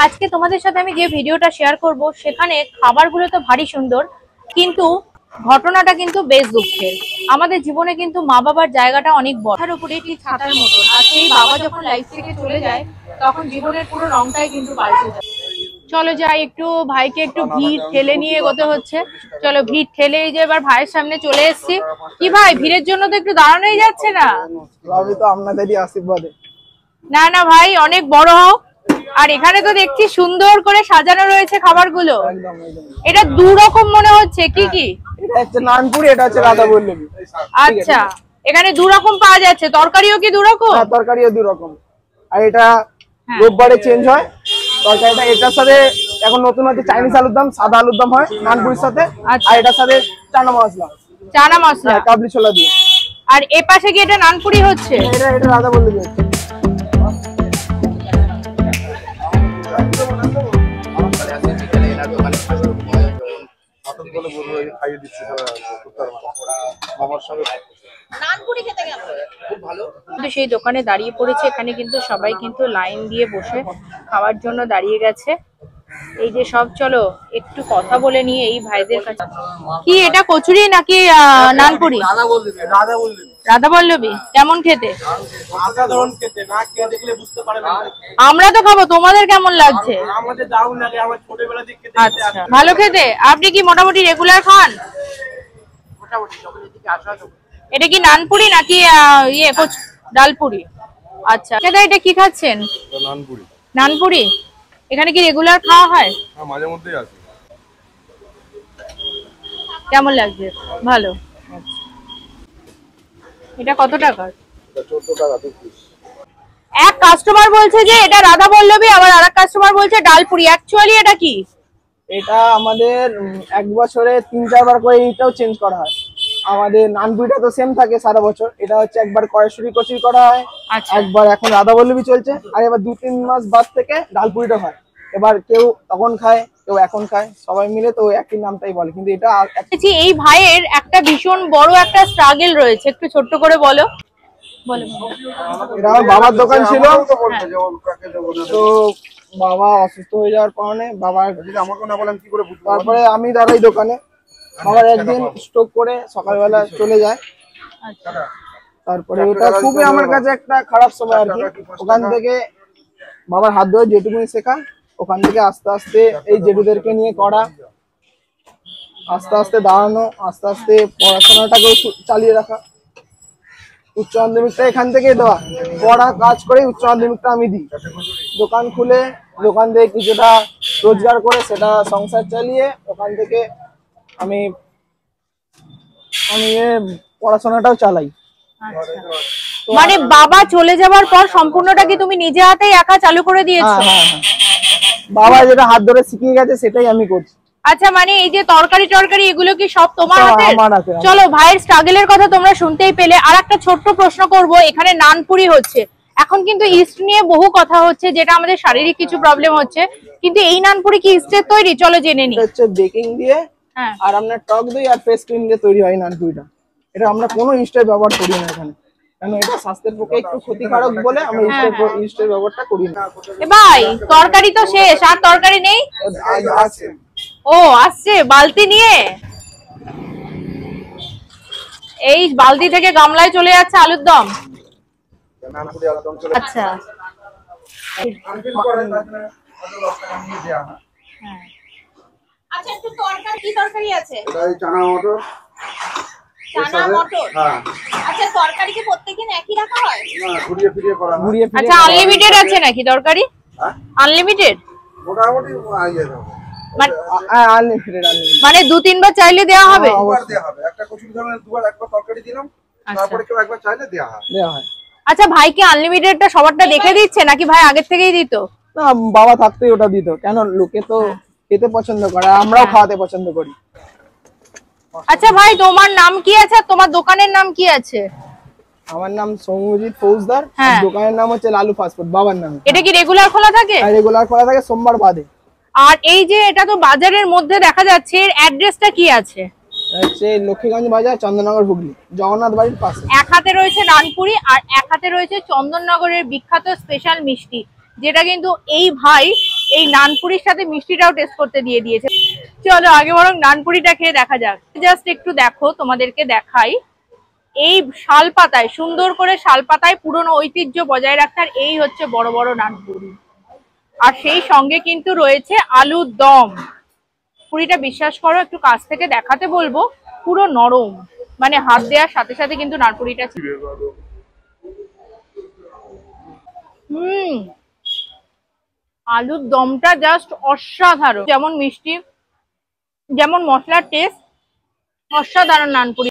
আজকে তোমাদের সাথে আমি যে ভিডিওটা শেয়ার করব সেখানে খাবারগুলো তো ভারী সুন্দর, কিন্তু ঘটনাটা কিন্তু বেশ দুঃখের। আমাদের জীবনে কিন্তু মা বাবার জায়গাটা অনেক বড়, তার উপরে একটি ছাতার মতো। আর সেই বাবা যখন লাইফ থেকে চলে যায় তখন জীবনের পুরো রংটাই কিন্তু পাল্টে যায়। চলো যাই, একটু ভাইকে একটু ভিড় ঠেলে নিয়ে এগোতে হচ্ছে। চলো ভিড় ঠেলে, এই যে এবার ভাইয়ের সামনে চলে এসেছি। কি ভাই, ভিড়ের জন্য তো একটু দাঁড়ানোই যাচ্ছে না। আমি তো আপনাদেরই আশীর্বাদে। না না ভাই, অনেক বড় হও। আর এখানে তো দেখছি সুন্দর করে সাজানো রয়েছে খাবারগুলো। এটা দু রকম মনে হচ্ছে, কি কি? এটা হচ্ছে নানপুরি, এটা হচ্ছে রাধা বল্লভী। আচ্ছা, এখানে দু রকম পাওয়া যাচ্ছে। তরকারিও কি দু রকম? হ্যাঁ, তরকারিও দু রকম। আর এটা রোববারে চেঞ্জ হয় তরকারিটা। এটার সাথে এখন নতুন হচ্ছে চাইনিজ আলুর দম, সাদা আলুর দম হয় নানপুরির সাথে। আর এটার সাথে চানা মশলা, কাবলি ছোলা দিয়ে। আর এ পাশে কি এটা নানপুরি হচ্ছে? এটা রাধা বল্লভী হচ্ছে। সেই দোকানে দাঁড়িয়ে পড়েছে। এখানে কিন্তু সবাই কিন্তু লাইন দিয়ে বসে খাওয়ার জন্য দাঁড়িয়ে গেছে। এই যে সব, চলো একটু কথা বলে নিয়ে এই ভাইদের কাছে। কি এটা কচুরি নাকি নানপুরি? রাধা বল্লভী। কেমন খেতে? আমরা তো খাবো, তোমাদের কেমন লাগছে? আচ্ছা, ভালো খেতে। আপনি কি মোটামুটি রেগুলার খান? এটা কি নানপুরি নাকি ডালপুরি? আচ্ছা, এটা কি খাচ্ছেন? নানপুরি। এখানে কি রেগুলার খাওয়া হয়? হ্যাঁ, মাঝে মধ্যেই আসে। কেমন লাগছে? ভালো। এটা কত টাকা? এটা 14 টাকা 2 পিস। এক কাস্টমার বলছে যে এটা রাধা বল্লভী, আবার আরেক কাস্টমার বলছে ডালপুরি। অ্যাকচুয়ালি এটা কি? এটা আমাদের এক বছরে 3-4 বার করে এটাও চেঞ্জ করা হয়। আমাদের নানপুরিটা তো সেম থাকে সারা বছর। এটা হচ্ছে একবার কড়াইশুঁটি কচুরি করা হয়, একবার এখন রাধা বল্লভী চলছে, আর এবার 2-3 মাস বাদ থেকে ডালপুরিটা হয়। এবার কেউ তখন খায়, কেউ এখন খায়, সবাই মিলে তো একই নামটাই বলে। কিন্তু এটা এই ভাইয়ের একটা ভীষণ বড় একটা স্ট্রাগল রয়েছে, একটু ছোট্ট করে বলো। এটা আমার বাবার দোকান ছিল, তো বাবা অসুস্থ হয়ে যাওয়ার কারণে তারপরে আমি দাঁড়াই দোকানে। বাবার একদিন স্ট্রোক করে সকালবেলা চলে যায়। তারপরে ওটা খুবই আমার কাছে একটা খারাপ সময় আর কি। ওখান থেকে বাবার হাত ধরে যেটুকুনি শেখা, ওখান থেকে আস্তে আস্তে এই জেঠুদেরকে নিয়ে করা, আস্তে আস্তে দাঁড়ানো, আস্তে আস্তে পড়াশোনাটাকেও চালিয়ে রাখা। উচ্চ মাধ্যমিকটা এখান থেকে দেওয়া, পড়া কাজ করে উচ্চ মাধ্যমিকটা আমি দিই। দোকান খুলে দোকান থেকে কিছুটা রোজগার করে সেটা সংসার চালিয়ে ওখান থেকে আমি পড়াশোনাটাও চালাই। মানে বাবা চলে যাওয়ার পর সম্পূর্ণটা কি তুমি নিজে হাতেই একা চালু করে দিয়েছো? হ্যাঁ, বাবা যেটা হাত ধরে শিখিয়ে গেছে সেটাই আমি করছি। আচ্ছা, মানে এই যে তরকারি এগুলো কি সব তোমার হাতে? চলো, ভাইয়ের স্ট্রাগলের কথা তোমরা শুনতেই পেলে। আর একটা ছোট্ট প্রশ্ন করব, এখানে নানপুরি হচ্ছে, এখন কিন্তু ইস্ট নিয়ে বহু কথা হচ্ছে, যেটা আমাদের শারীরিক কিছু প্রবলেম হচ্ছে, কিন্তু এই নানপুরি কি ইস্টের তৈরি? চলো জেনে নিই। হচ্ছে বেকিং দিয়ে আর আপনার টক দই আর ফ্রেশ ক্রিম দিয়ে তৈরি হয় নানপুরিটা। এটা আমরা কোনো ইস্টের ব্যবহার করি না এখানে, কারণ এটা স্বাস্থ্যের পক্ষে একটু ক্ষতিকারক বলে আমরা ইস্টের ব্যবহারটা করি না। ভাই তরকারি তো শেষ, আর তরকারি নেই? ও আসছে বালতি নিয়ে, এই বালতি থেকে গামলায় চলে যাচ্ছে আলুর দম। আচ্ছা, আচ্ছা, একটু তরকারি, কি তরকারি আছে? চানা মটর। হ্যাঁ। আচ্ছা, তরকারি কি প্রত্যেকদিন একই রাখা হয়? না, ঘুরিয়ে ফিরিয়ে করা হয়। আচ্ছা, আনলিমিটেড আছে নাকি তরকারি? আনলিমিটেড? মোটামুটি মানে 2-3 বার চাইলে দেওয়া হবে? একটা কচুরি ধরনের দুবার একবার তরকারি দিলাম, তারপরে কেউ একবার চাইলে দেওয়া হয়। আচ্ছা, ভাই কি আনলিমিটেডটা সবারটা দেখে দিচ্ছে নাকি ভাই আগের থেকেই দিত? না, বাবা থাকতেই ওটা দিত। কেন, লোকে তো খেতে পছন্দ করে, আমরাও খাওয়াতে পছন্দ করি। আচ্ছা ভাই, তোমার নাম কি আছে? তোমার দোকানের নাম কি আছে? আমার নাম সৌম্যজিৎ ফৌজদার, দোকানের নাম হচ্ছে লালু ফাস্টফুড, বাবার নাম। এটা কি রেগুলার খোলা থাকে? হ্যাঁ, রেগুলার খোলা থাকে সোমবার বাদে। আর এই যে এটা তো বাজারের মধ্যে দেখা যাচ্ছে, এর অ্যাড্রেসটা কি আছে? হচ্ছে লক্ষ্মীগঞ্জ বাজার, চন্দননগর, হুগলি, জগন্নাথ বাড়ির পাশে। এক হাতে রয়েছে নানপুরি আর এক হাতে রয়েছে চন্দননগরের বিখ্যাত স্পেশাল মিষ্টি, যেটা কিন্তু এই ভাই এই নানপুরির সাথে মিষ্টিটাও টেস্ট করতে দিয়ে দিয়েছে। চলো আগে বরং নানপুরিটা খেয়ে দেখা যাক। জাস্ট একটু দেখো, তোমাদেরকে দেখাই। এই শাল পাতায়, সুন্দর করে শাল পাতায় পুরনো ঐতিহ্য বজায় রাখতে, আর এই হচ্ছে বড় বড় নানপুরি, আর সেই সঙ্গে কিন্তু রয়েছে আলুর দম। পুরিটা বিশ্বাস করো, একটু কাছ থেকে দেখাতে বলবো, পুরো নরম, মানে হাত দেওয়ার সাথে সাথে কিন্তু নানপুরিটা আলুর দমটা জাস্ট অসাধারণ, যেমন মিষ্টি যেমন মশলার টেস্ট, অসাধারণ নানপুরি।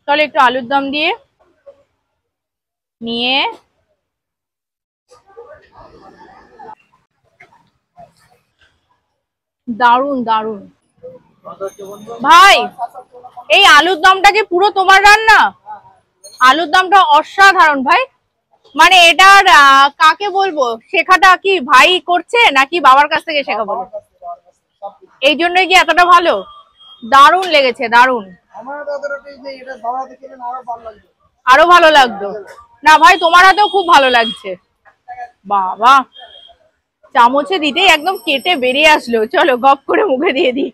তাহলে একটু আলুর দম দিয়ে নিয়ে দারুন দারুন ভাই। এই আলুর দমটা কি পুরো তোমার রান্না? আলুর দমটা অসাধারণ ভাই, মানে এটার কাকে বলবো, শেখাটা কি ভাই করছে নাকি বাবার কাছ থেকে শেখা বলো? এই জন্যই কি এতটা ভালো? দারুণ লেগেছে, দারুণ, আরো ভালো লাগতো না ভাই, তোমার হাতেও খুব ভালো লাগছে। বাবা, চামচে দিতেই একদম কেটে বেরিয়ে আসলো। চলো গপ করে মুখে দিয়ে দিই।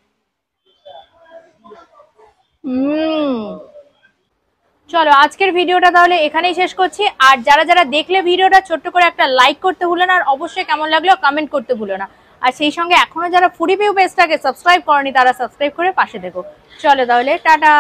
চলো আজকের ভিডিওটা তাহলে এখানেই শেষ করছি। আর যারা যারা দেখলে ভিডিওটা, ছোট্ট করে একটা লাইক করতে ভুলো না, আর অবশ্যই কেমন লাগলো কমেন্ট করতে ভুলো না। আর সেই সঙ্গে এখনো যারা ফুডি ভিউ পেজটাকে সাবস্ক্রাইব করেনি, তারা সাবস্ক্রাইব করে পাশে দেখো। চলো তাহলে টাটা।